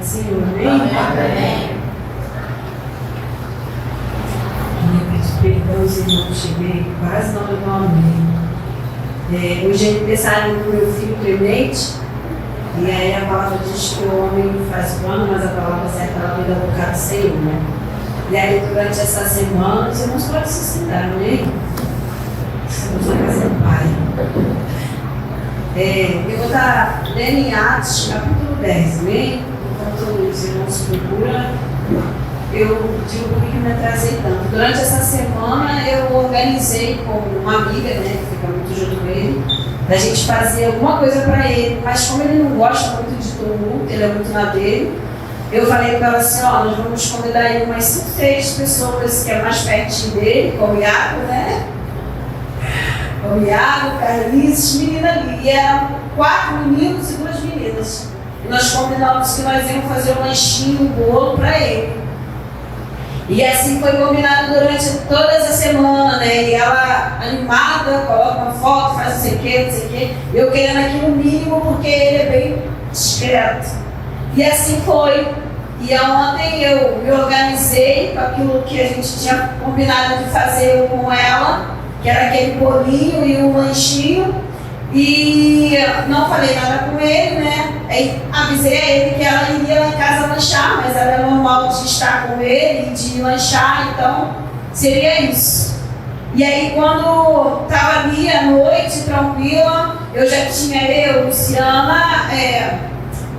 do Senhor, amém? Amém. Eu peço perdão se eu não cheguei quase na hora do amém. Hoje é aniversário do meu filho Clemente, e aí a palavra diz que o homem faz plano, mas a palavra certa ela vem da boca do Senhor, né? E aí durante essa semana, os irmãos podem se sentar, amém? Estamos na casa do Pai. Eu vou estar lendo em Atos, capítulo 10, amém? Enquanto os irmãos procuram, eu digo por que me atrasei tanto. Durante essa semana eu organizei com uma amiga, né, que fica muito junto com ele, da gente fazer alguma coisa para ele, mas como ele não gosta muito de tumulto, ele é muito na dele, eu falei para ela assim, ó, nós vamos convidar aí umas 5, 6 pessoas que é mais pertinho dele, como o Iago, né? O Iago, Carlinhos, esses meninos ali. E eram 4 meninos e 2 meninas. E nós combinamos que nós íamos fazer um lanchinho, um bolo para ele. E assim foi combinado durante toda essa semana, né? E ela animada, coloca uma foto, faz não sei o quê. Eu querendo aqui no mínimo, porque ele é bem discreto. E assim foi. E ontem eu me organizei com aquilo que a gente tinha combinado de fazer com ela, que era aquele bolinho e um lanchinho. E não falei nada com ele, né? Aí avisei a ele que ela iria lá em casa lanchar, mas era normal de estar com ele e de lanchar, então seria isso. E aí quando estava ali à noite, tranquila, eu já tinha Luciana,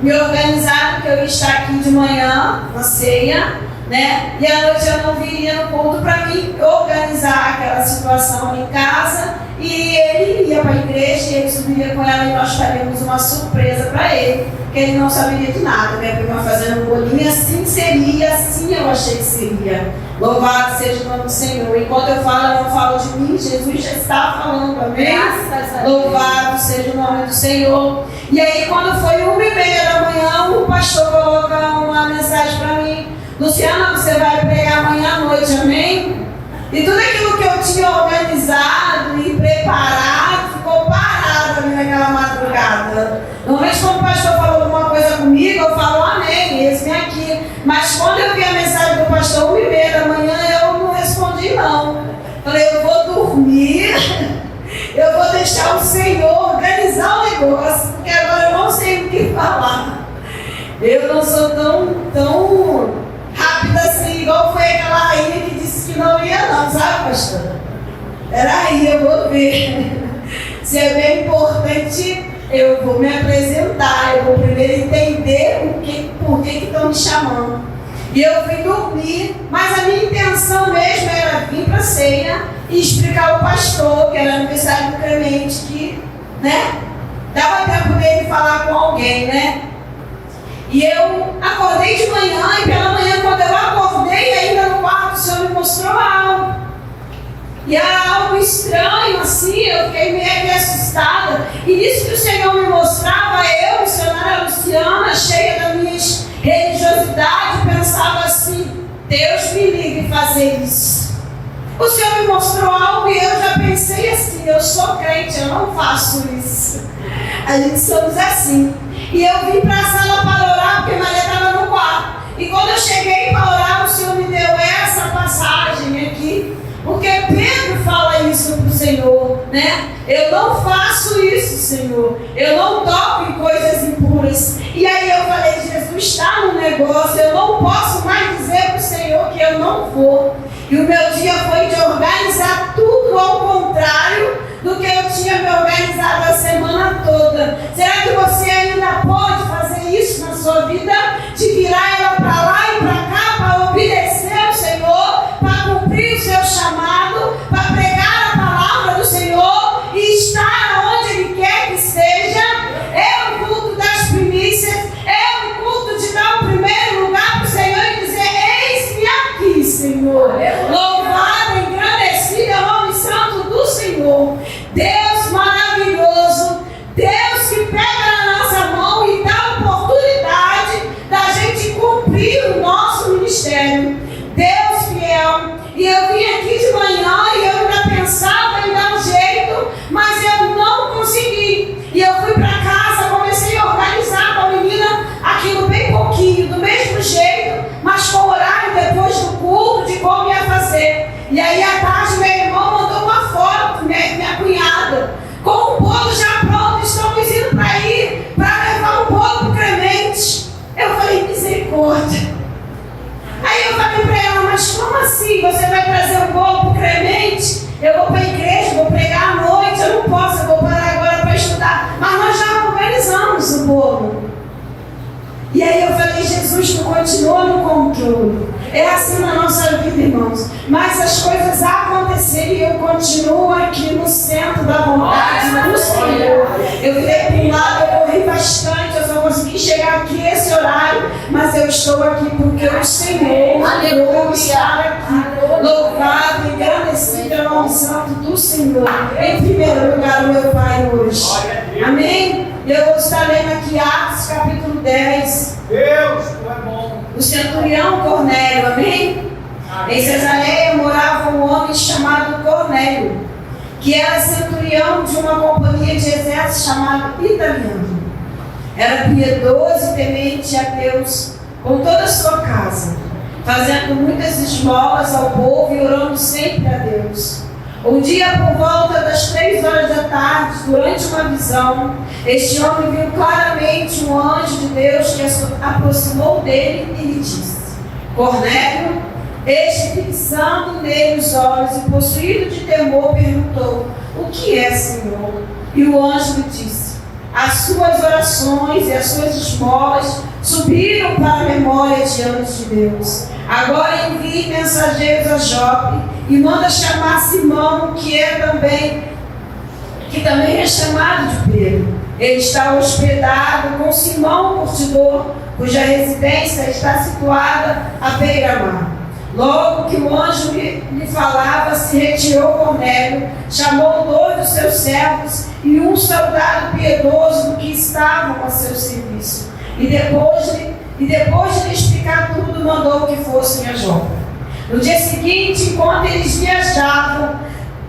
me organizado que eu ia estar aqui de manhã, na ceia, né? E à noite eu não viria no culto para mim organizar aquela situação ali em casa. E ele ia para a igreja e ele subiria com ela e nós faríamos uma surpresa para ele, que ele não saberia de nada. Minha prima fazendo um bolinho, assim seria, assim eu achei que seria. Louvado seja o nome do Senhor. Enquanto eu falo, eu não falo de mim, Jesus já está falando, amém? Louvado seja o nome do Senhor. E aí quando foi 1h30 da manhã, o pastor coloca uma mensagem para mim: Luciana, você vai pregar amanhã à noite, amém? E tudo aquilo que eu tinha organizado e preparado ficou parado ali naquela madrugada. Normalmente quando o pastor falou alguma coisa comigo, eu falo amém, esse vem aqui. Mas quando eu vi a mensagem do pastor 1h30 da manhã, eu não respondi não. Falei, eu vou dormir, eu vou deixar o Senhor organizar o negócio, porque agora eu não sei o que falar. Eu não sou tão rápida assim, igual foi aquela rainha que disse que não ia não, sabe, pastor? Peraí, eu vou ver. Se é bem importante, eu vou me apresentar, eu vou primeiro entender por que estão me chamando. E eu vim dormir, mas a minha intenção mesmo era vir para a ceia e explicar ao pastor, que era aniversário do Clemente, que, né, dava tempo dele falar com alguém, né? E eu acordei de manhã, e pela manhã, quando eu acordei, ainda no quarto, o Senhor me mostrou algo. E era algo estranho, assim, eu fiquei meio assustada. E nisso que o Senhor me mostrava, eu, missionária Luciana, cheia da minha religiosidade, pensava assim: Deus me livre fazer isso. O Senhor me mostrou algo e eu já pensei assim: eu sou crente, eu não faço isso. A gente somos assim. E eu vim para a sala para orar, porque Maria estava no quarto. E quando eu cheguei para orar, o Senhor me deu essa passagem aqui. Porque Pedro fala isso para o Senhor, né? Eu não faço isso, Senhor. Eu não toco em coisas impuras. E aí eu falei, Jesus está no negócio. Eu não posso mais dizer para o Senhor que eu não vou. E o meu dia foi de organizar tudo ao contrário do que eu tinha me organizado a semana toda. Será que você ainda pode fazer isso na sua vida? De virar ela para lá e para cá, para obedecer ao Senhor, para cumprir o seu chamado, para pregar a palavra do Senhor e estar onde Ele quer que esteja? É o culto das primícias, é o culto de dar o primeiro lugar para o Senhor e dizer: eis-me aqui, Senhor. Louvado, engrandecido é o nome santo do Senhor. Deus maravilhoso, Deus que pega na nossa mão e dá E aí eu falei, Jesus, tu continua no controle. É assim na nossa vida, irmãos. Mas as coisas aconteceram e eu continuo aqui no centro da vontade do Senhor. Eu virei para um lado, eu corri bastante, eu só consegui chegar aqui esse horário, mas eu estou aqui porque o Senhor mandou estar aqui. Louvado e agradecido pelo nome santo do Senhor. Em primeiro lugar, o meu Pai hoje. Amém? Eu vou estar lendo aqui Atos capítulo 10. Deus, tu é bom. O centurião Cornélio, amém? Em Cesareia morava um homem chamado Cornélio, que era centurião de uma companhia de exército chamada Italiano. Era piedoso e temente a Deus com toda a sua casa, fazendo muitas esmolas ao povo e orando sempre a Deus. Um dia, por volta das 3 horas da tarde, durante uma visão, este homem viu claramente um anjo de Deus que se aproximou dele e lhe disse: Cornélio. Este, fixando nele os olhos e possuído de temor, perguntou: O que é, Senhor? E o anjo lhe disse: As suas orações e as suas esmolas subiram para a memória diante de Deus. Agora envie mensageiros a Jope e manda chamar Simão, que também é chamado de Pedro. Ele está hospedado com Simão, o curtidor, cuja residência está situada à beira-mar. Logo que o anjo lhe falava, se retirou Cornélio, chamou 2 dos seus servos e um soldado piedoso do que estavam a seu serviço. E depois de lhe explicar tudo, mandou que fossem a Jope. No dia seguinte, enquanto eles viajavam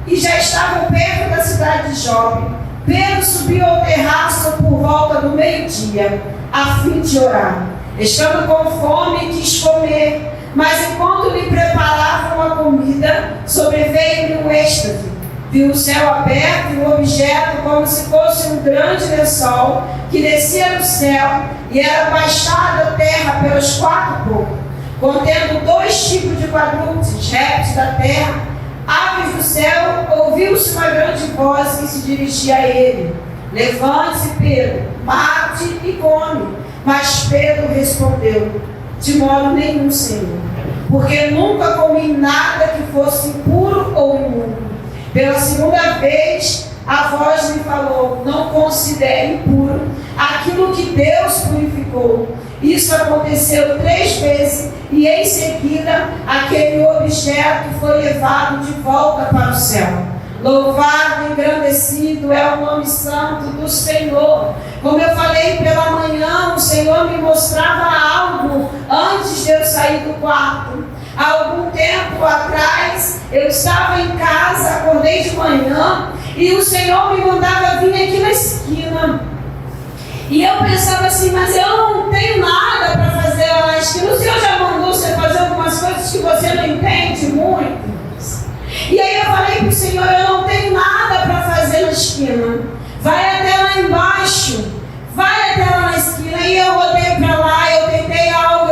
e já estavam perto da cidade de Jope, Pedro subiu ao terraço por volta do meio-dia, a fim de orar. Estando com fome, quis comer, mas enquanto lhe preparavam a comida, sobreveio-lhe um êxtase. Viu o céu aberto e um objeto como se fosse um grande lençol que descia do céu e era baixado à terra pelos 4 pontos, contendo 2 tipos de quadrúpedes, répteis da terra, aves do céu. Ouviu-se uma grande voz que se dirigia a ele: Levante-se, Pedro, mate e come. Mas Pedro respondeu: De modo nenhum, Senhor, porque nunca comi nada que fosse impuro ou imundo. Pela segunda vez, a voz lhe falou: Não considere impuro aquilo que Deus purificou. Isso aconteceu 3 vezes e em seguida aquele objeto foi levado de volta para o céu. Louvado e engrandecido é o nome santo do Senhor. Como eu falei pela manhã, o Senhor me mostrava algo antes de eu sair do quarto. Há algum tempo atrás, eu estava em casa, acordei de manhã e o Senhor me mandava vir aqui na esquina. E eu pensava assim, mas eu não tenho nada para fazer lá na esquina. O Senhor já mandou você fazer algumas coisas que você não entende muito. E aí eu falei para o Senhor, eu não tenho nada para fazer na esquina. Vai até lá embaixo, vai até lá na esquina. E eu rodei para lá, eu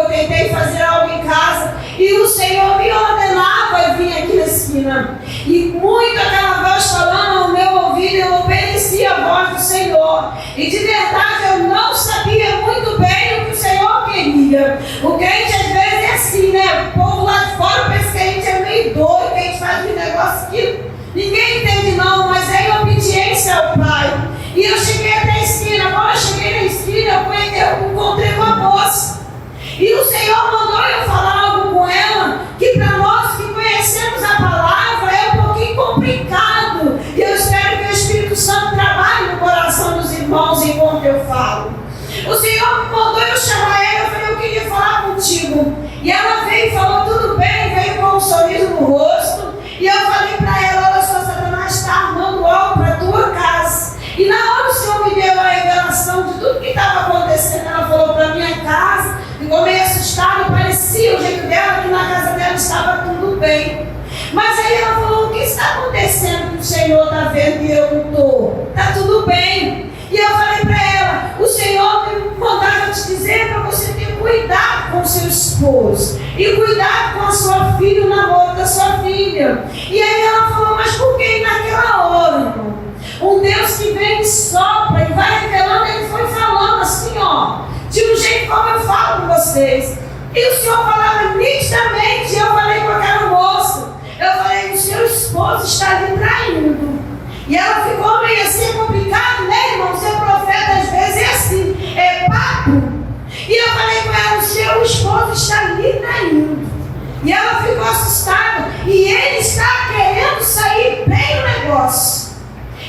tentei fazer algo em casa. E o Senhor me ordenava vir aqui na esquina. E muito aquela voz falando ao meu ouvido, eu obedeci a voz do Senhor. E de verdade eu não sabia muito bem o que o Senhor queria. O crente às vezes é assim, né? O povo lá de fora pensa que a gente é meio doido, que a gente faz um negócio que ninguém entende não, mas é em obediência ao Pai. E eu cheguei até a esquina. Quando eu cheguei na esquina, eu encontrei uma moça. E o Senhor mandou eu falar algo com ela, que para nós que conhecemos a palavra é um pouquinho complicado. E eu espero que o Espírito Santo trabalhe no coração dos irmãos enquanto eu falo. O Senhor me mandou eu chamar ela, eu falei, eu queria falar contigo. E ela veio e falou, tudo bem, veio com um sorriso no rosto. E eu falei para ela, olha só, Satanás está armando algo para a tua casa. E na hora o Senhor me deu a revelação de tudo que estava acontecendo. Ela falou para minha casa, ficou meio assustada, parecia o jeito dela, que na casa dela estava tudo bem. Mas aí ela falou, o que está acontecendo que o Senhor está vendo e eu não estou? Está tudo bem. E eu falei para ela, o Senhor me mandava te dizer para você ter cuidado com o seu esposo e cuidado com a sua filha, o namoro da sua filha. E aí ela falou, mas por que naquela hora, irmão? Um Deus que vem e sopra e vai revelando, ele foi falando assim, ó, de um jeito como eu falo com vocês. E o Senhor falava nitidamente, eu falei com aquela moça, eu falei, o seu esposo está lhe traindo. E ela ficou meio assim, complicado, né, irmão? Ser profeta às vezes é assim, é papo. E eu falei com ela, o seu esposo está lhe traindo. E ela ficou assustada. E ele está querendo sair bem do negócio.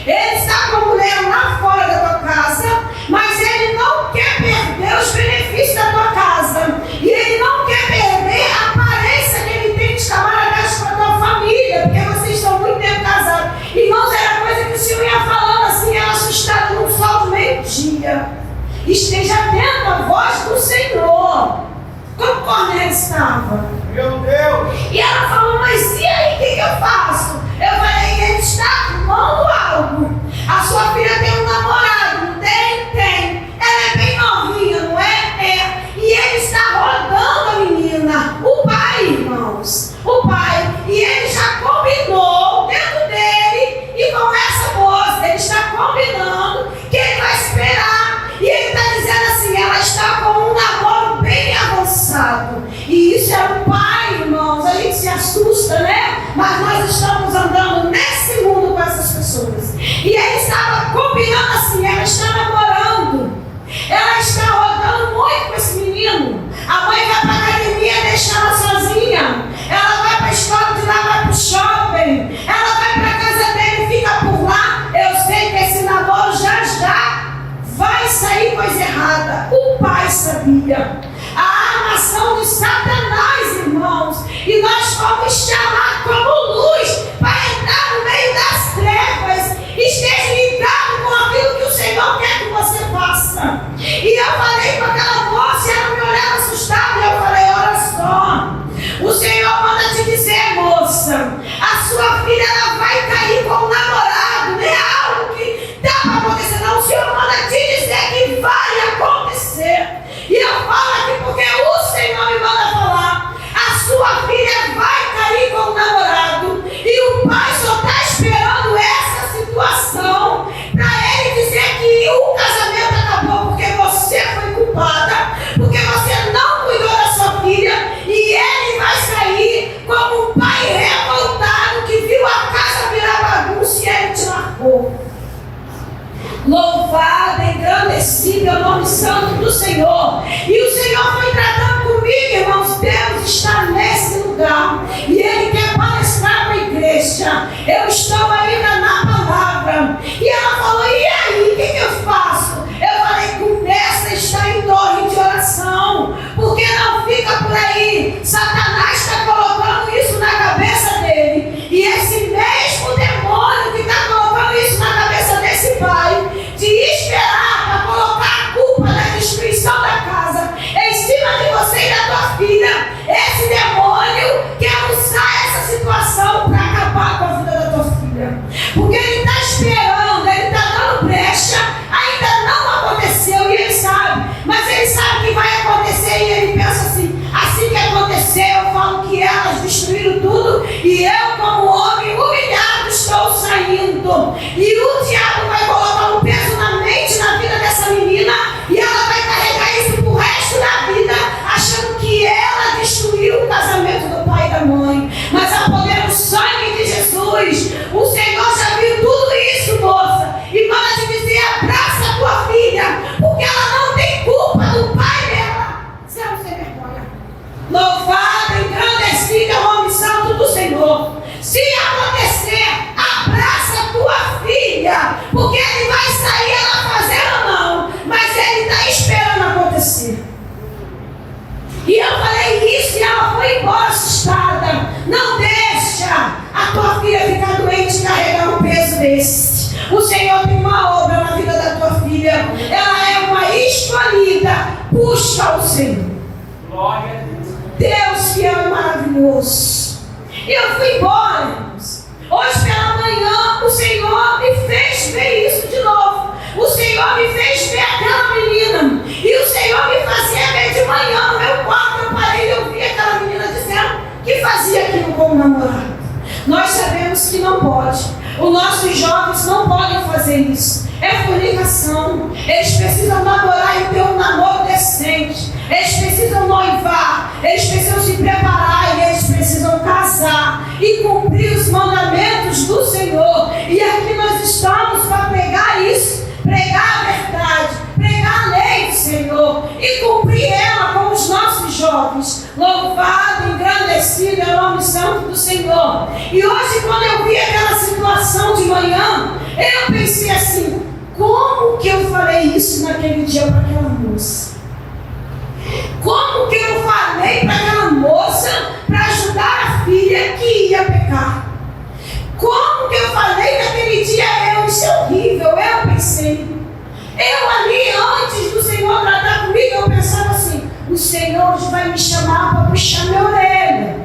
Ele está com a mulher lá fora da tua casa, mas ele não quer perder os benefícios da tua casa. E ele não quer perder a aparência que ele tem de camaradagem com a tua família, porque vocês estão muito tempo casados. Irmãos, era coisa que o Senhor ia falando assim, ela assustada num sol do meio-dia. Esteja atento à voz do Senhor. Como Cornélio estava. Meu Deus! E ela falou, mas e aí, o que eu faço? Eu falei, ele está arrumando algo. A sua filha tem um namorado, não tem? Tem. Ela é bem novinha, não é? É. E ele está rodando a menina. O pai, irmãos. O pai. E ele já combinou dentro dele e com essa moça. Ele está combinando que ele vai esperar. E ele está dizendo assim, ela está com um namoro bem avançado. E isso é o pai, irmãos. A gente se assusta, né? Mas nós estamos andando nesse mundo com essas pessoas. E ele estava combinando assim, ela está namorando. Ela está rodando muito com esse menino. A mãe vai para a academia, deixa ela sozinha. Ela vai para a escola, de lá vai para o shopping. Ela vai para a casa dele e fica por lá. Eu sei que esse namoro já vai sair coisa errada. O pai sabia. A armação de Satanás, irmãos. E nós fomos chamados como luz para entrar no meio das trevas. Esteja ligado com aquilo que o Senhor quer que você faça. E eu falei com aquela moça, ela me olhava assustada. E eu falei, olha só, o Senhor manda te dizer, moça, a sua filha ela vai cair com o namorado. Não é algo que dá para acontecer, não. O Senhor manda te dizer que vai acontecer. E eu falo aqui porque o Senhor me manda falar. A sua filha vai cair com o namorado. E o pai só está esperando essa situação para ele dizer que o casamento acabou porque você foi culpada, porque você não cuidou da sua filha. E ele vai sair como um pai revoltado que viu a casa virar bagunça e ele te largou. Louvado, engrandecido é o nome santo do Senhor. E o Senhor foi tratando comigo, irmãos. Deus está nesse lugar e Ele quer palestrar para a igreja. Eu estou ainda na palavra. E ela falou, e aí, o que eu faço? Eu falei, começa a estar em torre de oração, porque não fica por aí. Satanás está colocando isso na cabeça dele. E esse mesmo demônio que está colocando isso na cabeça desse pai, de esperar para colocar a culpa da destruição da casa em cima de você e da tua filha. Esse demônio quer usar essa situação para acabar com a vida da tua filha. Porque ele está esperando, ele está dando brecha, ainda não aconteceu e ele sabe. Mas ele sabe que vai acontecer e ele pensa assim que acontecer, eu falo que elas destruíram tudo e eu, como homem humilhado, estou saindo. E o diabo vai colocar um peso na mente, na vida dessa menina, e ela vai carregar isso pro resto da vida, achando que ela destruiu o casamento do pai e da mãe. Mas ao poder do sangue de Jesus, o Senhor já viu tudo isso, moça, e manda te dizer, abraça a tua filha, porque ela não tem culpa do pai dela. Você não tem vergonha. Louvado, engrandecido é o nome santo do Senhor. Se acontecer, abraça a tua filha, porque ele vai sair ela fazendo não, mas ele está esperando acontecer. E eu falei isso e ela foi embora assustada. Não deixa a tua filha ficar doente e carregar um peso desse. O Senhor tem uma obra na vida da tua filha. Ela é uma escolhida. Puxa o Senhor. Glória a Deus. Deus fiel e maravilhoso. E eu fui embora, irmãos. Hoje pela manhã o Senhor me fez ver isso de novo. O Senhor me fez ver aquela menina. E o Senhor me fazia ver de manhã no meu quarto. Eu parei e eu vi aquela menina dizendo que fazia aquilo como namorado. Nós sabemos que não pode. Os nossos jovens não podem fazer isso. É fornicação. Eles precisam namorar e ter um namoro decente. Senhor, e cumprir ela com os nossos jovens. Louvado, engrandecido é o nome santo do Senhor. E hoje, quando eu vi aquela situação de manhã, eu pensei assim: como que eu falei isso naquele dia para aquela moça? Como que eu falei para aquela moça para ajudar a filha que ia pecar? Como que eu falei naquele dia? Isso é horrível. Eu pensei. Eu ali, antes do Senhor tratar comigo, eu pensava assim: o Senhor vai me chamar para puxar minha orelha.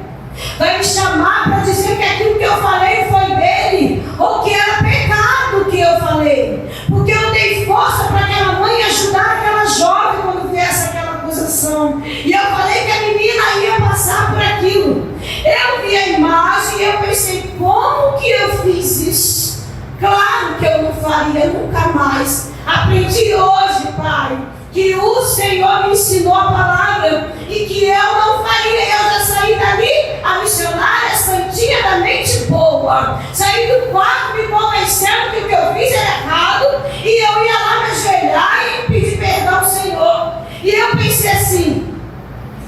Vai me chamar para dizer que aquilo que eu falei foi dele, ou que era pecado o que eu falei. Porque eu dei força para aquela mãe ajudar aquela jovem quando viesse aquela acusação. E eu falei que a menina ia passar por aquilo. Eu vi a imagem e eu pensei: como que eu fiz isso? Claro que eu não faria nunca mais. Aprendi hoje, Pai, que o Senhor me ensinou a palavra e que eu não faria. Eu já saí dali, a missionária santinha da mente boa. Saí do quarto me convencendo que o que eu fiz era errado e eu ia lá me ajoelhar e pedir perdão ao Senhor. E eu pensei assim: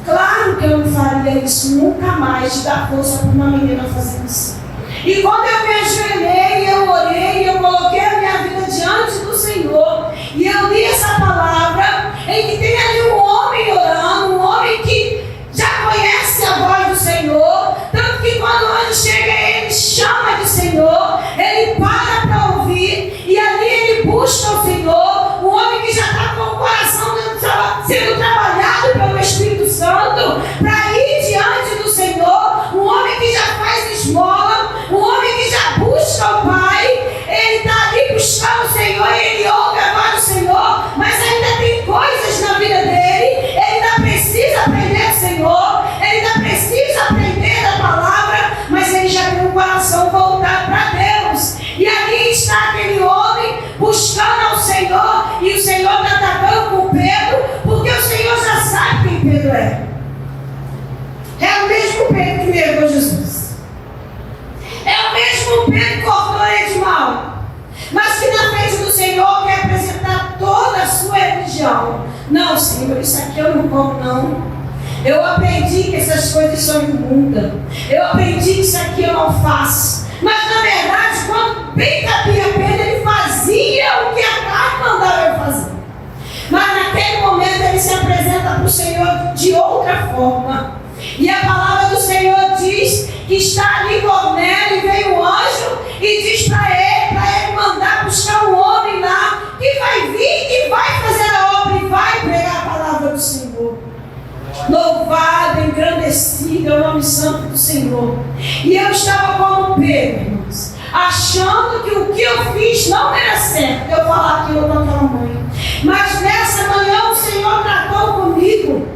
claro que eu não faria isso nunca mais, de dar força para uma menina fazer isso. E quando eu me ajoelhei, eu orei, eu coloquei a minha vida diante do Senhor, e eu li essa palavra, em que tem ali um homem orando, um homem que já conhece a voz do Senhor, tanto que quando o anjo chega, ele chama de Senhor, ele para ouvir, e ali ele busca o Senhor, um homem que já está com o coração sendo trabalhado pelo Espírito Santo, para ir diante do Senhor, um homem que já faz esmola, um homem que já busca o Pai. Ele está ali buscando o Senhor, ele ouve a voz do Senhor, mas ainda tem coisas na vida dele, ele ainda precisa aprender do Senhor, ele ainda precisa aprender da palavra, mas ele já tem o coração voltado para Deus. E ali está aquele homem buscando ao Senhor, e o Senhor está tratando com Pedro, porque o Senhor já sabe quem Pedro é. É o mesmo Pedro que negou Jesus. É o mesmo Pedro que cortou ele de mal, mas que na frente do Senhor quer apresentar toda a sua religião. Não, Senhor, isso aqui eu não como, não. Eu aprendi que essas coisas são imundas. Eu aprendi que isso aqui eu não faço. Mas na verdade, quando bem cabia Pedro, ele fazia o que a carne mandava ele fazer. Mas naquele momento ele se apresenta para o Senhor de outra forma. E a palavra do Senhor diz que está ali Cornélio, e veio o anjo e diz para ele mandar buscar um homem lá que vai vir, que vai fazer a obra e vai pregar a palavra do Senhor. Louvado, engrandecido é o nome santo do Senhor. E eu estava como Pedro, irmãos, achando que o que eu fiz não era certo, eu falar aquilo com aquela mãe. Mas nessa manhã o Senhor tratou comigo.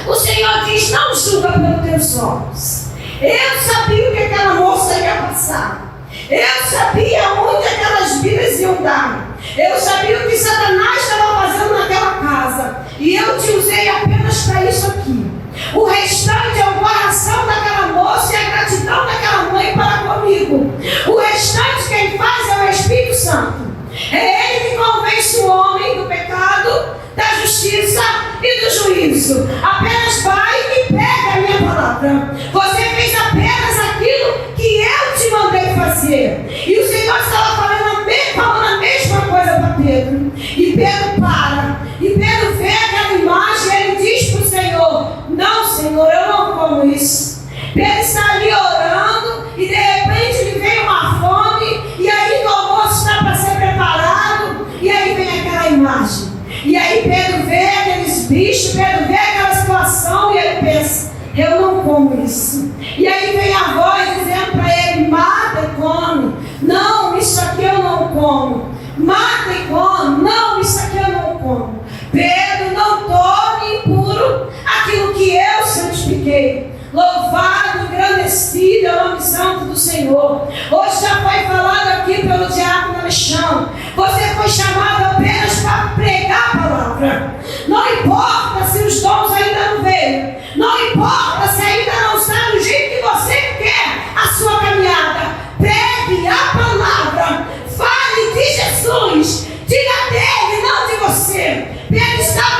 O Senhor diz: não julga pelos teus olhos. Eu sabia o que aquela moça ia passar. Eu sabia onde aquelas vidas iam dar. Eu sabia o que Satanás estava fazendo naquela casa. E eu te usei apenas para isso aqui. O restante é o coração daquela moça e a gratidão daquela mãe para comigo. O restante quem faz é o Espírito Santo. É Ele que convence o homem do pecado, da justiça e do juízo. Apenas vai e pega a minha palavra. Você fez apenas aquilo que eu te mandei fazer. E o Senhor estava falando a mesma coisa para Pedro. E Pedro para. E Pedro vê aquela imagem e ele diz para o Senhor: não, Senhor, eu não como isso. Pedro está ali orando e de repente lhe vem uma fome. E aí o almoço está para ser preparado. E aí vem aquela imagem. E aí Pedro vê aqueles bichos, Pedro vê aquela situação e ele pensa: eu não como isso. E aí vem a voz dizendo para ele: mata e come. Não, isso aqui eu não como. Mata e come. Não, isso aqui eu não como. Pedro, não torne impuro aquilo que eu santifiquei. Louvado, engrandecido é o nome santo do Senhor. Hoje já foi falado aqui pelo diácono Alexandre. Você foi chamado apenas para pregar a palavra. Não importa se os dons ainda não veio. Não importa se ainda não está do jeito que você quer a sua caminhada. Pregue a palavra. Fale de Jesus. Diga dele, não de você. Pedro estava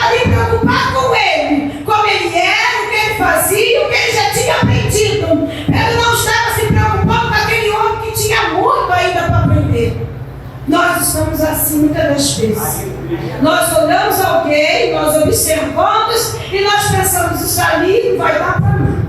estamos assim muitas das vezes. Nós olhamos alguém, nós observamos e nós pensamos, isso ali não vai dar para nada.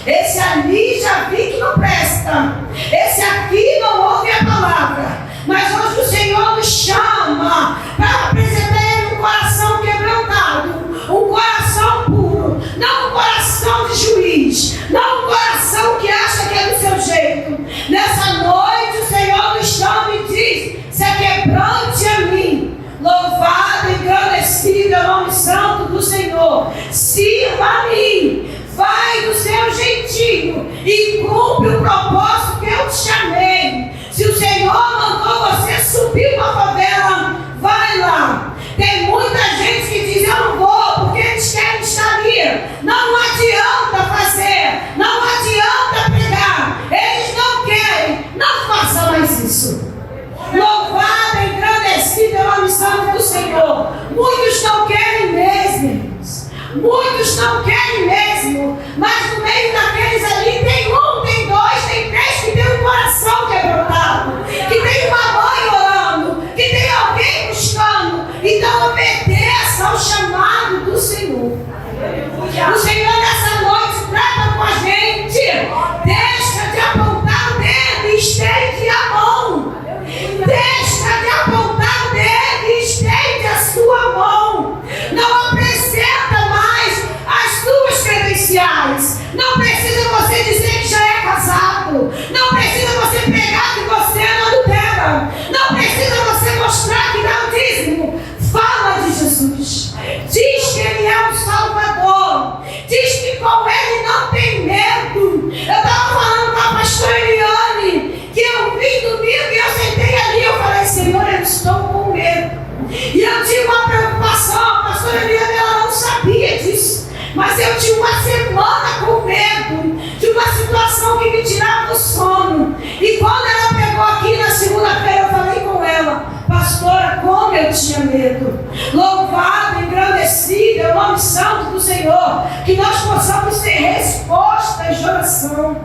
Esse ali já vi que não presta. Esse aqui não ouve a palavra. Mas hoje o Senhor nos chama para apresentar a Ele um coração quebrantado, um coração puro, não um coração de juiz, não um coração que acha que é do seu jeito. Nessa noite o Senhor nos chama e diz: se quebrante a mim, louvado e engrandecido é o nome santo do Senhor, sirva a mim, vai do seu jeitinho e cumpre o propósito que eu te chamei. Se o Senhor mandou você subir uma favela, vai lá. Tem muita gente que diz: eu não vou porque eles querem estar ali. Não adianta fazer, não adianta pregar. Eles não querem, não faça mais isso. Louvado e engrandecido é o nome santo do Senhor. Muitos não querem mesmo. Muitos não querem mesmo. Mas no meio daqueles ali tem um, tem dois, tem três que tem um coração quebrantado, que tem uma mãe orando, que tem alguém buscando. Então obedeça ao chamado do Senhor. O Senhor nessa noite trata com a gente. Deixa de apontar o dedo e estende a mão. Deixa de apontar o dedo e estende a sua mão. Não apresenta mais as suas credenciais. Não precisa você dizer que já é casado. Não precisa você pregar que você não adultera. Não precisa você mostrar que dá o dízimo. Fala de Jesus. Diz que Ele é um Salvador. Diz que com Ele não tem medo. Eu estava falando com a pastora Eliane que eu vim domingo e eu sentei ali. Eu falei: Senhor, eu estou com medo. E eu tinha uma preocupação. A pastora Eliane, ela não sabia disso. Mas eu tinha uma semana com medo de uma situação que me tirava do sono. E quando ela pegou aqui na segunda-feira, eu falei com ela: pastora, como eu tinha medo. Louvado, engrandecido é o nome santo do Senhor. Que nós possamos ter respostas de oração.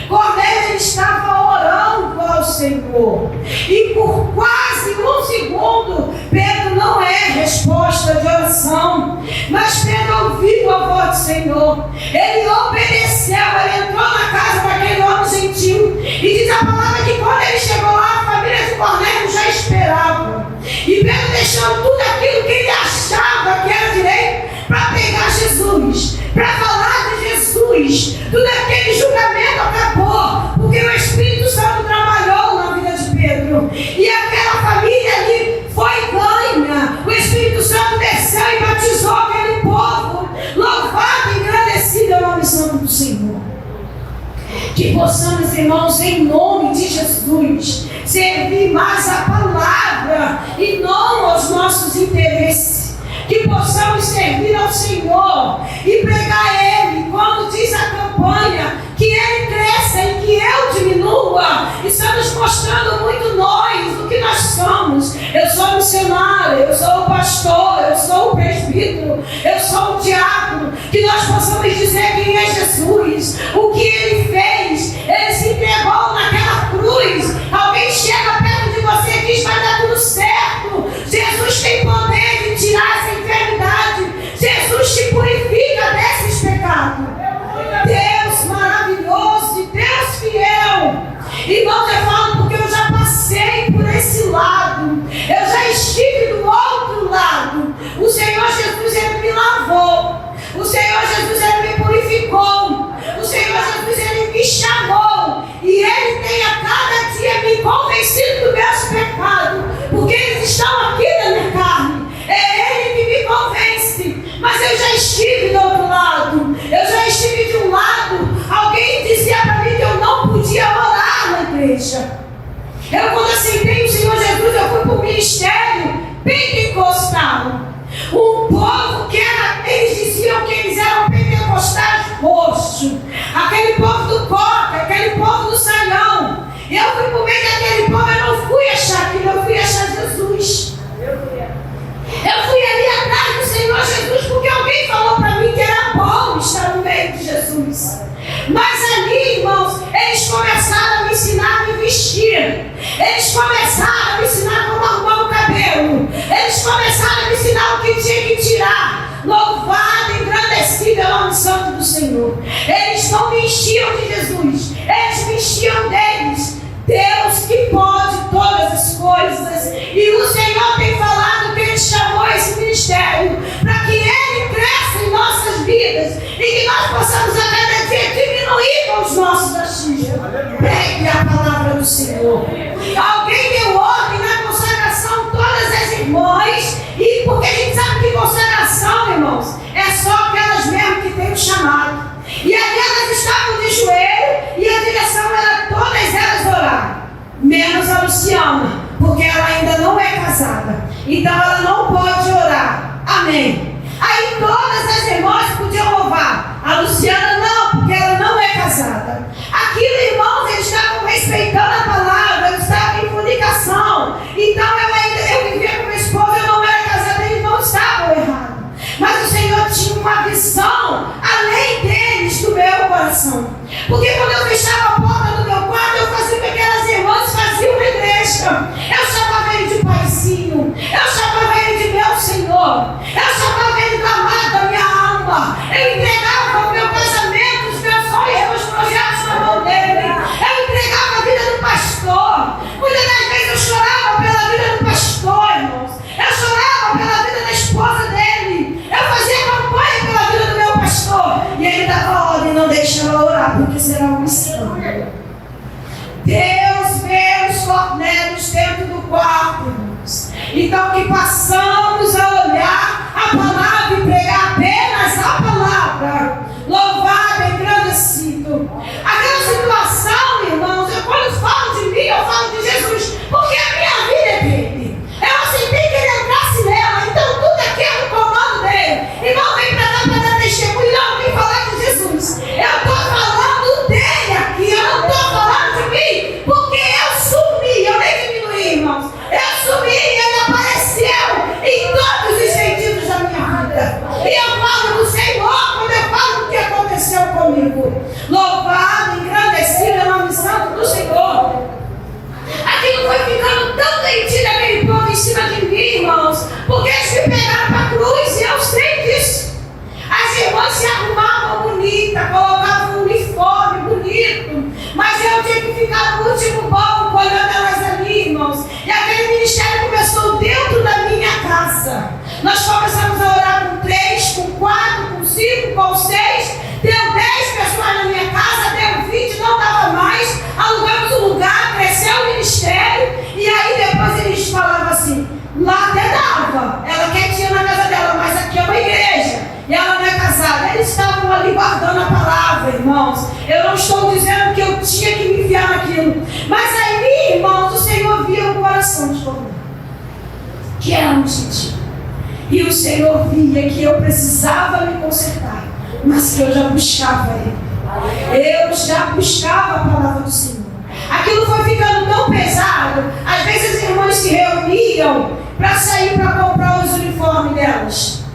Cornélio, ele estava orando ao Senhor. E por quase um segundo, Pedro não é resposta de oração. Mas Pedro ouviu a voz do Senhor. Ele obedeceu, ele entrou na casa daquele homem gentil. E diz a palavra que quando ele chegou lá, a família de Cornélio já esperava. E Pedro deixou tudo aquilo que ele achava que era direito para pegar Jesus, para falar de Jesus. Tudo aquele julgamento acabou, porque o Espírito Santo trabalhou na vida de Pedro. E aquela família ali foi ganha. O Espírito Santo desceu e batizou aquele povo. Louvado e engrandecido é o nome santo do Senhor. Que possamos, irmãos, em nome de Jesus, servir mais a palavra e não aos nossos interesses. Que possamos servir ao Senhor e pregar a Ele, quando diz a campanha, que Ele cresça e que eu diminua. Estamos mostrando muito nós, o que nós somos. Eu sou missionário, eu sou o pastor, eu sou o presbítero, eu sou o diácono. Que nós possamos dizer quem é Jesus, o que Ele fez. Ele se entregou naquela cruz. Alguém chega perto de você e diz: vai dar tudo certo. Jesus tem poder de tirar essa enfermidade. Jesus te purifica desses pecados. Deus maravilhoso e Deus fiel. Irmãos, eu falo porque eu já passei por esse lado. Eu já estive do outro lado. O Senhor Jesus, Ele me lavou. O Senhor Jesus, Ele me purificou. O Senhor Jesus, Ele me chamou. E Ele tem a cada dia me convencido dos meus pecados. Porque eles estão aqui na minha carne. É Ele que me convence. Mas eu já estive do outro lado. Eu já estive de um lado. Alguém dizia para mim que eu não podia orar na igreja. Eu, quando aceitei o Senhor Jesus, eu fui para o ministério pentecostal. Um povo que era, eles diziam que eles eram pentecostais roxos. Aquele povo do coca, aquele povo do salão. Eu fui para o meio daquele povo, eu não fui achar aquilo, eu fui achar Jesus. Eu fui ali atrás do Senhor Jesus porque alguém falou para mim que era bom estar no meio de Jesus. Mas ali, irmãos, eles começaram a me ensinar a me vestir. Eles começaram a me ensinar como arrumar pelo nome santo do Senhor. Eles não mentiam de Jesus, eles mentiam deles. Deus que pode todas as coisas, e o Senhor tem falado que Ele chamou esse ministério para que Ele cresça em nossas vidas e que nós possamos a cada dia diminuir com os nossos achismos. Pegue a palavra do Senhor. Alguém deu ordem na consagração todas as irmãs, e porque a gente sabe que consagração, irmãos, é só aquelas mesmo que tem o chamado. E ali elas estavam de joelho e a direção era todas elas orar, menos a Luciana, porque ela ainda não é casada, então ela não pode orar. Amém. Aí todas as irmãs podiam louvar, a Luciana não, porque ela não é casada. Aquilo, irmãos, eles estavam respeitando a palavra, eles estavam em comunicação. Então eu vivia com minha esposa, eu não era casada, eles não estavam errados. Mas o Senhor tinha uma visão além deles do meu coração. Porque quando eu fechava a porta do meu quarto, eu fazia o que aquelas irmãs faziam na igreja. Eu chamava ele de paizinho, eu chamava ele de meu Senhor, eu chamava ele do amado da minha alma. Eu entregava o meu casamento, os meus sonhos, meus projetos na mão dele. Eu entregava a vida do pastor. Muitas das vezes eu chorava pela vida do pastor, irmãos. Eu chorava pela vida da esposa dele. Eu fazia campanha pela vida do meu pastor. E ele dava ordem, não deixa ela orar, porque será um escândalo. Deus vê os cornélios dentro do quarto, irmãos. Então que passamos a olhar a palavra e pregar apenas a palavra. Louvado, engrandecido. Aquela situação, irmãos, quando falo de mim, eu falo de Jesus, porque a minha vida é dele. Eu aceitei que ele entrasse nela, então tudo aqui é no comando dele. E não vem para cá para dar testemunho, não vem falar de Jesus. Eu estou falando dele aqui, eu não estou falando de mim, porque eu sumi, eu nem diminuí, irmãos. Eu sumi e ele apareceu em todos os sentidos da minha vida. E eu falo do Senhor quando eu falo do que aconteceu comigo. Louvado, engrandecido é o nome santo do Senhor. Aquilo foi ficando tão doentio aquele povo em cima de mim, irmãos, porque eles me pegaram para a cruz e eu sei disso. As irmãs se arrumavam bonita, colocavam um uniforme bonito, mas eu tinha que ficar no último banco olhando elas ali, irmãos. E aquele ministério começou dentro da minha casa. Nós começamos a orar com 3, com 4, com 5, com 6. Deu 10 pessoas na minha casa, deu 20, não dava mais. Alugamos o lugar, cresceu o ministério. E aí depois eles falavam assim, lá até dava, ela quietinha na casa dela, mas aqui é uma igreja. E ela não é casada. Eles estavam ali guardando a palavra, irmãos. Eu não estou dizendo que eu tinha que me enfiar naquilo. Mas aí, irmãos, o Senhor via o coração de todo mundo, que era um gentil. E o Senhor via que eu precisava me consertar, mas que eu já buscava Ele. Eu já buscava a palavra do Senhor. Aquilo foi ficando tão pesado. Às vezes as irmãs se reuniam para sair para comprar os uniformes delas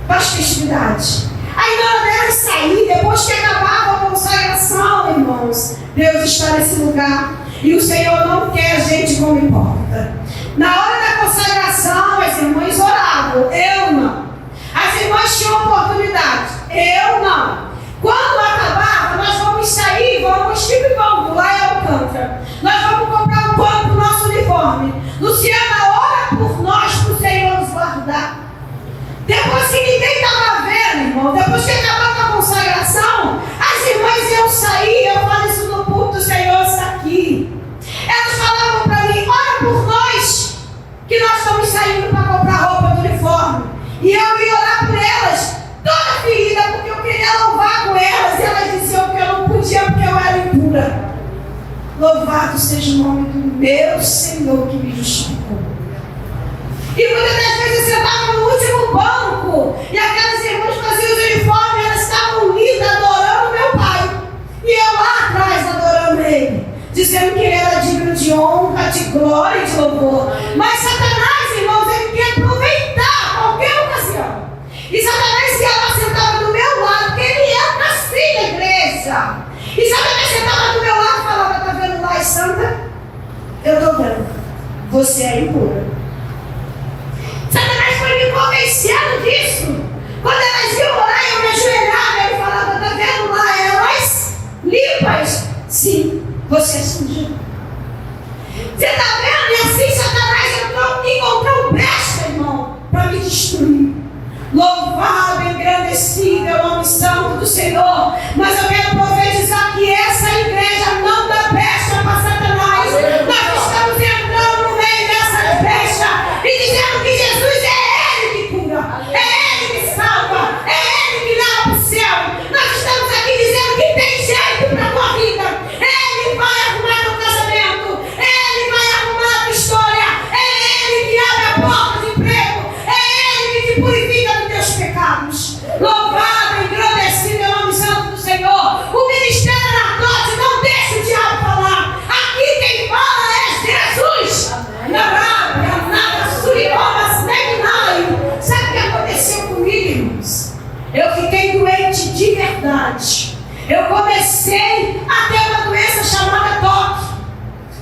para as festividades. Aí na hora delas sair, depois que acabava a consagração, irmãos, Deus está nesse lugar. E o Senhor não quer a gente como hipócrita. Na hora da consagração, as irmãs oravam, eu não. As irmãs tinham oportunidade, eu não. Quando acabava, nós vamos sair, vamos tipo vamos lá em Alcântara. Nós vamos comprar um pano para o nosso uniforme. Luciana, ora por nós, para o Senhor nos guardar. Depois que ninguém estava vendo, irmão, depois que acabava a consagração, as irmãs iam sair, eu falo isso no culto, o Senhor está aqui. Elas falavam para mim, ora por nós, que nós estamos saindo para comprar roupa do uniforme. E eu ia orar por elas, toda ferida, porque eu queria louvar com elas, e elas diziam que eu não podia porque eu era impura. Louvado seja o nome do meu Senhor que me justificou. E muitas das vezes eu estava no último banco, e aquelas irmãs faziam os uniformes, elas estavam lindas, adorando meu pai. E eu lá atrás adorando ele, dizendo que ele era digno de honra, de glória e de louvor. Mas Satanás, irmãos, ele quer aproveitar qualquer ocasião. E Satanás ia lá, sentava do meu lado, porque ele entra assim na igreja. E Satanás sentava do meu lado e falava, tá vendo lá, santa? Eu estou vendo. Você é impura. Satanás foi me convencendo disso. Quando elas iam orar, eu me ajoelhava. Sim, você é sujo. Você está vendo? E assim Satanás encontrou brecha, irmão, para me destruir. Louvado, engrandecido é o nome santo do Senhor. Mas eu quero profetizar que essa igreja não dá brecha para Satanás. Nós estamos entrando no meio dessa brecha e dizendo que Jesus é Ele que cura, é Ele que salva, é Ele que leva para o céu. Nós estamos aqui dizendo que tem jeito para a tua vida. Ele vai arrumar teu casamento, Ele vai arrumar a tua história, é Ele que abre a porta de emprego, é Ele que te purifica dos teus pecados. Louvado, engrandecido é o nome santo do Senhor. O ministério anarcote não deixa o diabo falar. Aqui quem fala é Jesus. Sabe o que aconteceu comigo, irmãos? Eu fiquei doente de verdade. Eu comecei a ter uma doença chamada toque.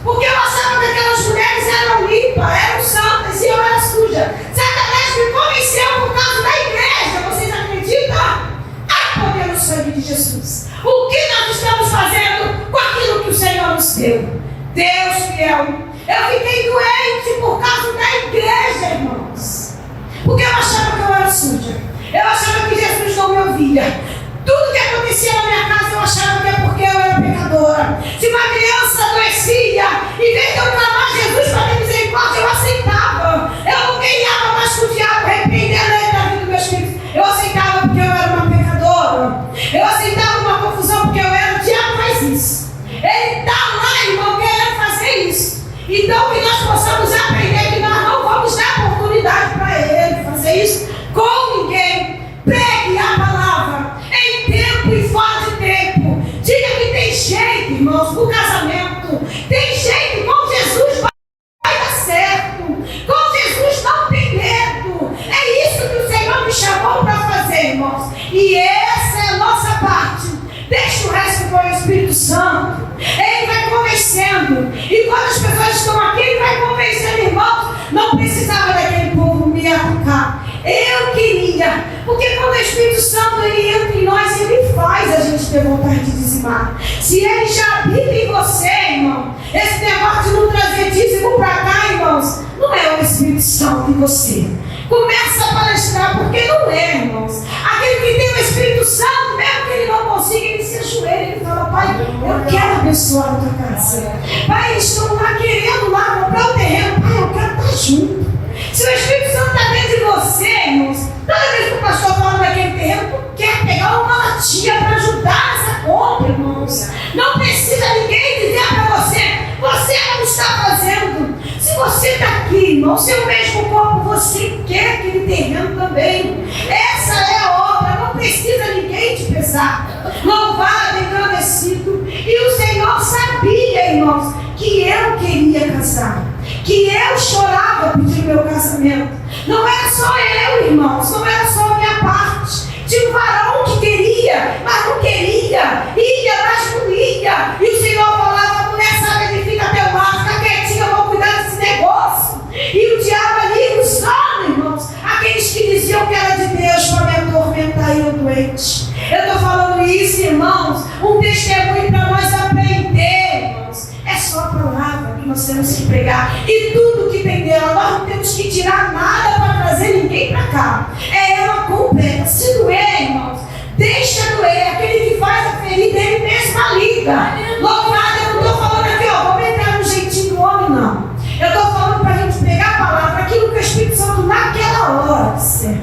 Porque eu achava que aquelas mulheres eram limpas, eram santas e eu era suja. Satanás me convenceu por causa da igreja. Vocês acreditam? Há poder no sangue de Jesus. O que nós estamos fazendo com aquilo que o Senhor nos deu? Deus fiel. Eu fiquei doente por causa da igreja, irmãos. Porque eu achava que eu era suja. Eu achava que Jesus não me ouvia. Tudo que acontecia na minha casa eu achava que é porque eu era pecadora. Se uma criança adoecia, em vez de eu clamar Jesus para ter misericórdia, eu aceitava. Eu não queria mais com o diabo repreendendo ele da vida dos meus filhos. Eu aceitava porque eu era uma pecadora. Eu aceitava uma confusão porque eu era. O diabo faz isso. Ele está lá, irmão, querendo fazer isso. Então que nós possamos aprender que nós não vamos dar oportunidade para ele fazer isso com ninguém. Pregue a palavra em tempo e fora de tempo. Diga que tem jeito, irmãos, no casamento. Tem jeito, com Jesus vai dar certo. Com Jesus não tem medo. É isso que o Senhor me chamou para fazer, irmãos. E essa é a nossa parte. Deixa o resto com o Espírito Santo. Ele vai convencendo. E quando as pessoas estão aqui, ele vai convencendo, irmãos. Não precisava daquele povo me atacar. Eu queria. Porque quando o Espírito Santo ele entra em nós, ele faz a gente ter vontade de dizimar. Se ele já habita em você, irmão, esse negócio de não trazer dízimo para cá, irmãos, não é o Espírito Santo em você. Começa a palestrar, porque não é, irmãos. Aquele que tem o Espírito Santo, mesmo que ele não consiga, ele se ajoelha e fala: Pai, eu quero abençoar a tua casa. Pai, eles estão lá querendo lá comprar o terreno. Pai, eu quero estar junto. Se o Espírito Santo está dentro de você, irmãos, toda vez que o pastor fala daquele terreno, tu quer pegar uma latinha para ajudar nessa compra, irmãos. Não precisa ninguém dizer para você: você não está fazendo. Se você está aqui, irmão, seu mesmo corpo, você quer aquele terreno também. Essa é a obra, não precisa ninguém te pesar. Louvado, engrandecido. E o Senhor sabia, irmãos, que eu queria casar, que eu chorava pedindo meu casamento. Não era só eu, irmãos, não era só a minha parte. Tinha um varão que queria, mas não queria, mas não ia. E o Senhor falava: mulher, sabe, ele fica teu lado, fica quietinho, eu vou cuidar desse negócio. E o diabo ali usando, irmãos, aqueles que diziam que era de Deus para me atormentar e eu doente. Eu estou falando isso, irmãos, um testemunho para nós aprender, irmãos. É só a palavra que nós temos que pregar. E tudo que tem dela, nós não temos que tirar nada para trazer ninguém para cá. É ela completa. Se doer, irmãos, deixa doer. Aquele que faz a ferida, ele mesmo a liga. Louvado, eu não estou falando aqui, vamos entrar no jeitinho do homem, não. Eu estou falando para a gente pegar a palavra, aquilo que o Espírito Santo naquela hora disser.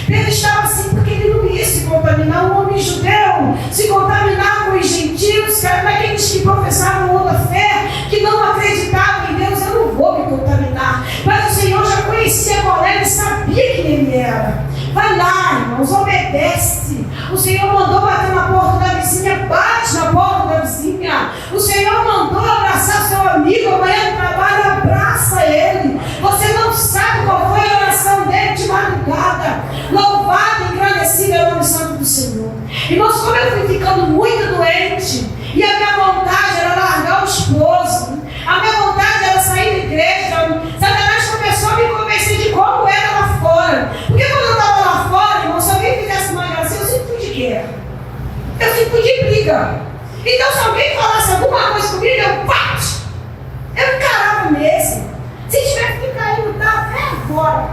Pedro estava assim porque ele não ia se contaminar. O homem judeu se contaminava com os gentios, aqueles que professavam outra fé, que não acreditavam em Deus. Eu não vou me contaminar. Mas o Senhor já conhecia qual era e sabia quem ele era. Vai lá, irmãos, obedece. O Senhor mandou bater na porta da vizinha, bate na porta da vizinha. O Senhor mandou abraçar seu amigo, amanhã no trabalho, abraça ele. Você não sabe qual foi a oração dele de madrugada. Louvado e engrandecido é o nome santo do Senhor. Irmãos, como eu fui ficando muito doente, e a minha vontade era largar o esposo, a minha vontade era sair da igreja, Satanás começou a me convencer de como era lá fora. Porque quando eu estava lá fora, irmão, se alguém fizesse uma graça, eu sempre fui de guerra. Eu sempre fui de briga. Então, se alguém falasse alguma coisa comigo, eu encarava mesmo. Se tiver que ficar indo, tá até agora.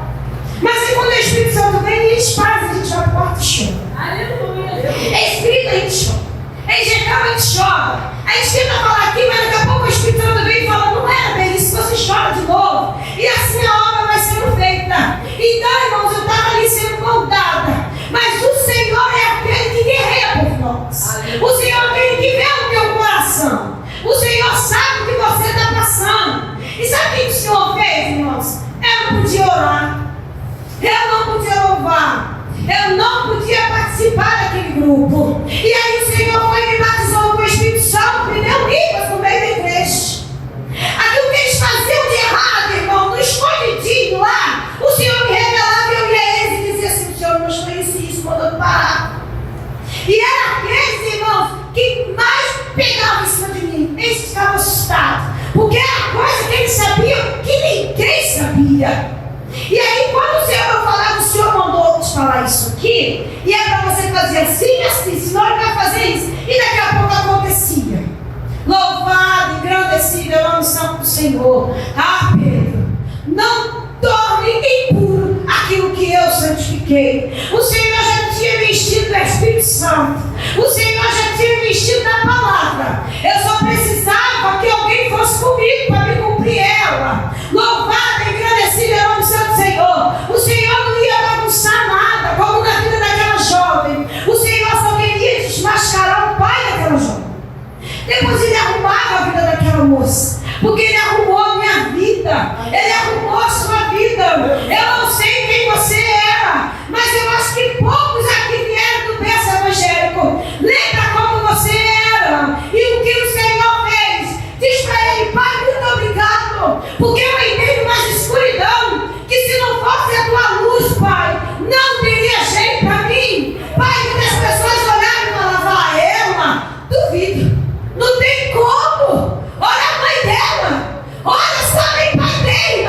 Mas aí quando o Espírito Santo vem, ele faz, a gente vai para a porta e chora. Aleluia. É Espírito, a gente chora. É injetável, a gente chora. A gente tenta falar aqui, mas daqui a pouco o Espírito Santo vem e fala, não era bem isso, você chora de novo. E assim a obra vai sendo feita. Então, irmãos, eu estava ali sendo moldada. Mas o Senhor é aquele que guerreia por nós. Aleluia. O Senhor é aquele que vê o teu coração. O Senhor sabe o que você está passando. E sabe o que o Senhor fez, irmãos? Eu não podia orar. Eu não podia louvar. Eu não podia participar daquele grupo. E aí o Senhor foi me batizou com o Espírito Santo, me deu línguas no meio da igreja. Aquilo que eles faziam de errado, irmão, no escondidinho lá, o Senhor me revelava e eu ia a eles e dizia assim, o Senhor mostrou isso, mandou parar. E era aqueles, irmãos, que mais pegavam em cima de mim. Eles ficavam assustados. Porque era coisa que eles sabiam que ninguém sabia. E aí, quando o Senhor vai falar, o Senhor mandou te falar isso aqui, e é para você fazer assim, senão ele vai fazer isso. E daqui a pouco acontecia. Louvado, engrandecido é o nome santo do Senhor. Ah, Pedro, não torne impuro aquilo que eu santifiquei. O Senhor já tinha me vestido do Espírito Santo. O Senhor já tinha me vestido da palavra. Eu só precisava que alguém fosse comigo para me cumprir ela. Louvado, engrandecido é o nome santo do Senhor. O Senhor não ia bagunçar nada, como na vida daquela jovem. O Senhor só queria desmascarar o pai daquela jovem. Depois ele arrumava a vida daquela moça. Porque ele arrumou a minha vida. Ele arrumou a sua vida. Eu não sei quem você era, mas eu acho que poucos aqui vieram do berço evangélico. Lembra como você era e o que o Senhor fez. Diz para ele, Pai, muito obrigado, porque eu entrei numa escuridão que se não fosse a tua luz, Pai, não teria jeito para mim. Pai, muitas pessoas olharam e falavam, ela, duvido, não tem como. Olha a mãe dela, olha só a mãe dele,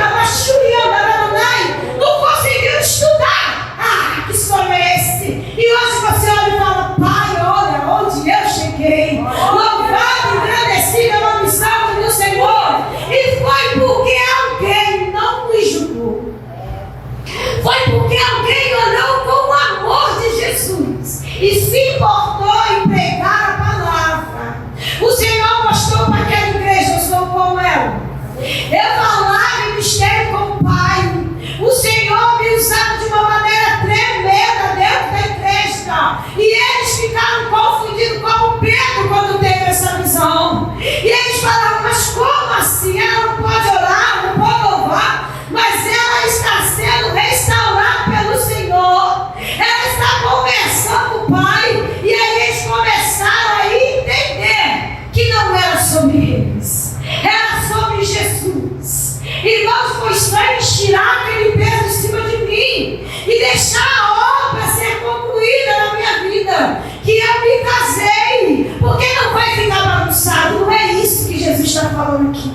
não conseguiu estudar. Ah, que sonho é esse? E hoje você olha e fala, Pai, olha onde eu cheguei. Louvado, engrandecido é o nome santo do Senhor. E foi porque alguém não nos julgou. Foi porque alguém olhou com o amor de Jesus e se importou em pregar a palavra. O Senhor mostrou para aquela igreja, eu sou como ela. Eu falava em mistério com o Pai. O Senhor me usava de uma maneira tremenda dentro da igreja. E eles ficaram confundidos como Pedro quando teve essa visão. E eles falavam, mas como assim? Ela não pode orar, não pode louvar, mas ela está sendo restaurada pelo Senhor. Ela está conversando com o Pai. E aí eles começaram a entender que não era sobre eles, era sobre Jesus. Irmãos, foi estranho tirar aquele peso de cima de mim e deixar a obra ser concluída na minha vida, que eu me casei, porque não vai ficar bagunçado. Não é isso que Jesus está falando aqui.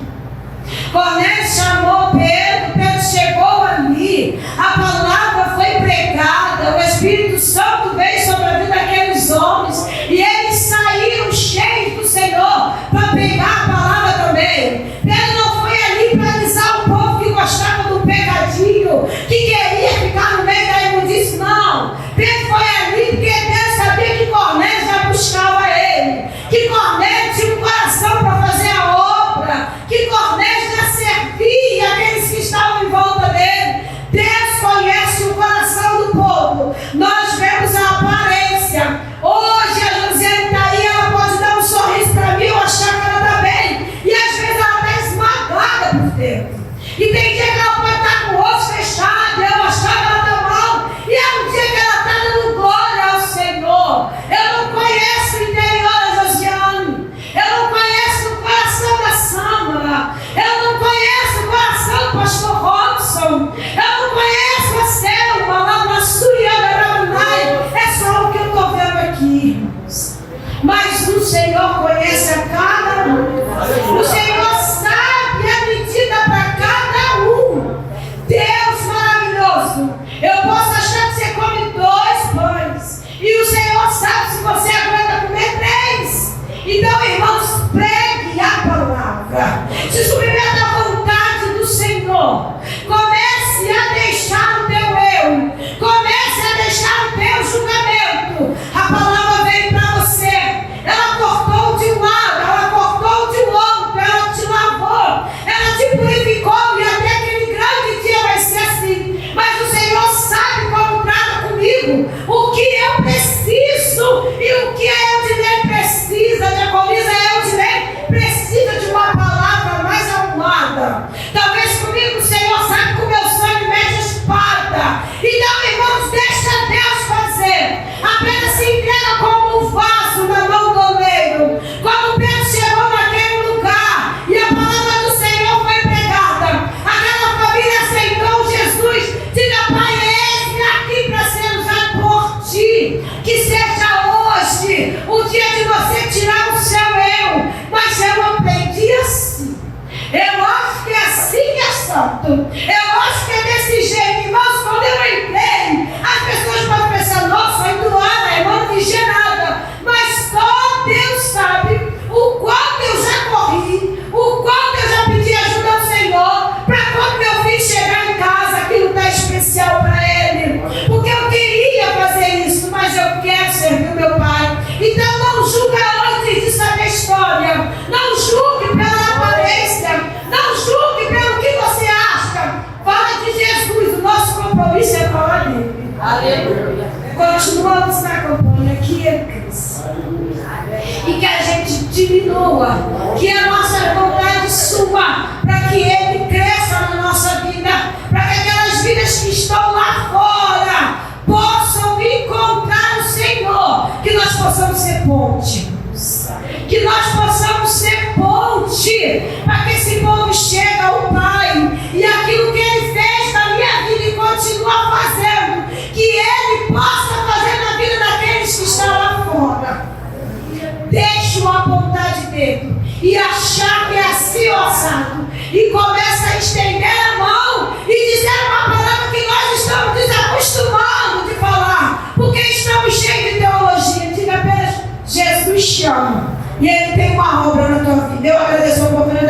Cornélio chamou Pedro, Pedro chegou ali, a palavra foi pregada, o Espírito Santo veio sobre a vida daqueles homens e eles saíram cheios do Senhor para pegar a palavra também. Pedro não foi ali para avisar o povo que gostava do pecadinho, que queria ficar no meio da imundícia, não. Pedro foi ali porque Deus sabia que Cornélio já buscava ele, que Cornélio tinha um coração para fazer a obra, que Cornélio já servia aqueles que estavam em volta dele. Deus conhece o coração do povo. Nós vemos a aparência. Hoje a Josiane está aí, ela pode dar um sorriso para mim, eu achar que ela está bem. E às vezes ela está esmagada por dentro. E tem dia que ela pode estar com o rosto fechado, eu achar que ela está mal. E é um dia que ela está dando glória ao Senhor. Eu não conheço o interior da Josiane. Eu não conheço o coração da Sâmara. Eu não conheço o coração do pastor Robson. Eu não conheço a Selma lá na Suriana. É só o que eu estou vendo aqui, irmãos. Mas o Senhor conhece a cada um. O Senhor sabe a medida para cada um. Deus maravilhoso. Eu posso achar que você come 2 pães. E o Senhor sabe se você aguenta comer 3. Então, você tirar o seu eu. Mas eu aprendi assim. Eu acho que é assim que é santo. Eu acho que é desse jeito. Irmãos, quando eu entrei, as pessoas podem pensar, nossa, a irmã não vigia nada. Mas só Deus sabe o quanto eu já corri, o quanto eu já pedi ajuda ao Senhor, para quando meu filho chegar em casa, aquilo está especial para ele. Porque eu queria fazer isso, mas eu quero servir o meu Pai. Então não julga antes de saber a história. Não julgue pela aparência. Não julgue pelo que você acha. Fala de Jesus. O nosso compromisso é falar dele. Aleluia. Continuamos na campanha que ele cresça. E que a gente diminua. Que a nossa vontade suba. Para que ele cresça na nossa vida. Para que aquelas vidas que estão lá fora possam encontrar o Senhor. Que nós possamos ser ponte. Que nós possamos ser ponte. Para que esse povo chegue ao Pai. E aquilo que ele fez na minha vida e continua fazendo. Que ele possa fazer na vida daqueles que estão lá fora. Deixa-o apontar de dedo e achar que é assim ossado. E começa a estender a mão e dizer uma palavra que nós estamos desacostumando de falar. Porque estamos cheios de teologia. Diga apenas, Jesus te ama. E ele tem uma obra na tua vida. Eu agradeço a oportunidade.